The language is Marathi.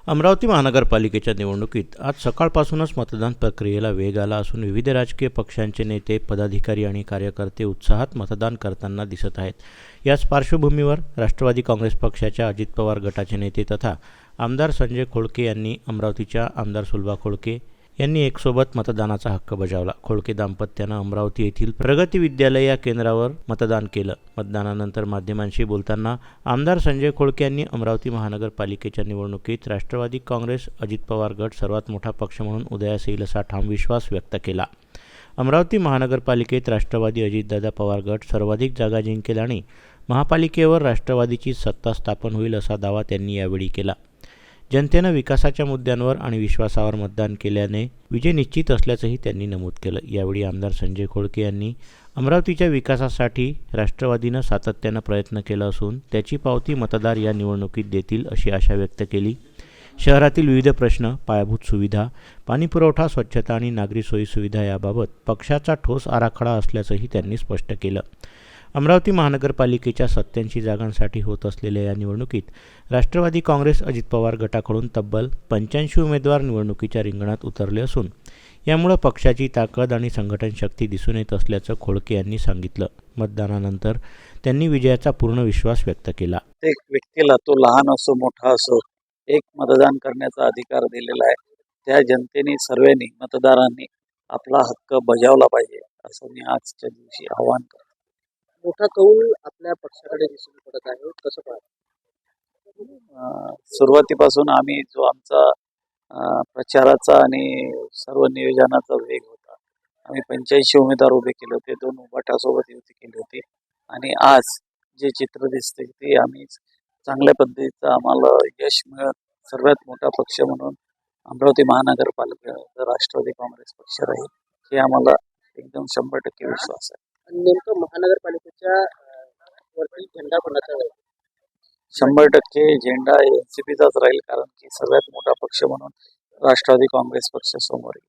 अमरावती महानगरपालिकेच्या निवडणुकीत आज सकाळपासूनच मतदान प्रक्रियेला वेग आला असून विविध राजकीय पक्षांचे नेते, पदाधिकारी आणि कार्यकर्ते उत्साहात मतदान करताना दिसत आहेत. याच पार्श्वभूमीवर राष्ट्रवादी काँग्रेस पक्षाच्या अजित पवार गटाचे नेते तथा आमदार संजय खोळके यांनी अमरावतीच्या आमदार सुलभा खोळके यांनी एकसोबत मतदानाचा हक्क बजावला. खोळके दाम्पत्यानं अमरावती येथील प्रगती विद्यालय या केंद्रावर मतदान केलं. मतदानानंतर माध्यमांशी बोलताना आमदार संजय खोळके यांनी अमरावती महानगरपालिकेच्या निवडणुकीत राष्ट्रवादी काँग्रेस अजित पवार गट सर्वात मोठा पक्ष म्हणून उदयास येईल असा ठाम विश्वास व्यक्त केला. अमरावती महानगरपालिकेत राष्ट्रवादी अजितदादा पवार गट सर्वाधिक जागा जिंकेल आणि महापालिकेवर राष्ट्रवादीची सत्ता स्थापन होईल असा दावा त्यांनी यावेळी केला. जनतेनं विकासाच्या मुद्द्यांवर आणि विश्वासावर मतदान केल्याने विजय निश्चित असल्याचंही त्यांनी नमूद केलं. यावेळी आमदार संजय खोळके यांनी अमरावतीच्या विकासासाठी राष्ट्रवादीनं सातत्यानं प्रयत्न केला असून त्याची पावती मतदार या निवडणुकीत देतील अशी आशा व्यक्त केली. शहरातील विविध प्रश्न, पायाभूत सुविधा, पाणीपुरवठा, स्वच्छता आणि नागरी सोयीसुविधा याबाबत पक्षाचा ठोस आराखडा असल्याचंही त्यांनी स्पष्ट केलं. अमरावती महानगरपालिकेच्या 87 जागांसाठी होत असलेल्या या निवडणुकीत राष्ट्रवादी काँग्रेस अजित पवार गटाकडून तब्बल 85 उमेदवार निवडणुकीच्या रिंगणात उतरले असून यामुळे पक्षाची ताकद आणि संघटन शक्ती दिसून येत असल्याचं खोळके यांनी सांगितलं. मतदानानंतर त्यांनी विजयाचा पूर्ण विश्वास व्यक्त केला. प्रत्येक व्यक्तीला, तो लहान असो मोठा असो, एक मतदान करण्याचा अधिकार दिलेला आहे. त्या जनतेने, सर्वांनी, मतदारांनी आपला हक्क बजावला पाहिजे असं मी आजच्या दिवशी आवाहन करतो. मोठा कौल आपल्या पक्षाकडे दिसून पडत आहे, कसं पाहता? सुरुवातीपासून आम्ही जो आमचा प्रचाराचा आणि सर्व नियोजनाचा वेग होता, आम्ही 85 उमेदवार उभे केले होते, 2 उभाटासोबत युती केली होती आणि आज जे चित्र दिसते ते आम्ही चांगल्या पद्धतीचं आम्हाला यश मिळत सर्वात मोठा पक्ष म्हणून अमरावती महानगरपालिका राष्ट्रवादी काँग्रेस पक्ष राहील हे आम्हाला एकदम 100% विश्वास आहे. आणि नेमकं महानगरपालिकेच्या वरती झेंडा कोणाचा आहे? 100% झेंडा NCPचाच राहील, कारण की सर्वात मोठा पक्ष म्हणून राष्ट्रवादी काँग्रेस पक्ष समोर आहे.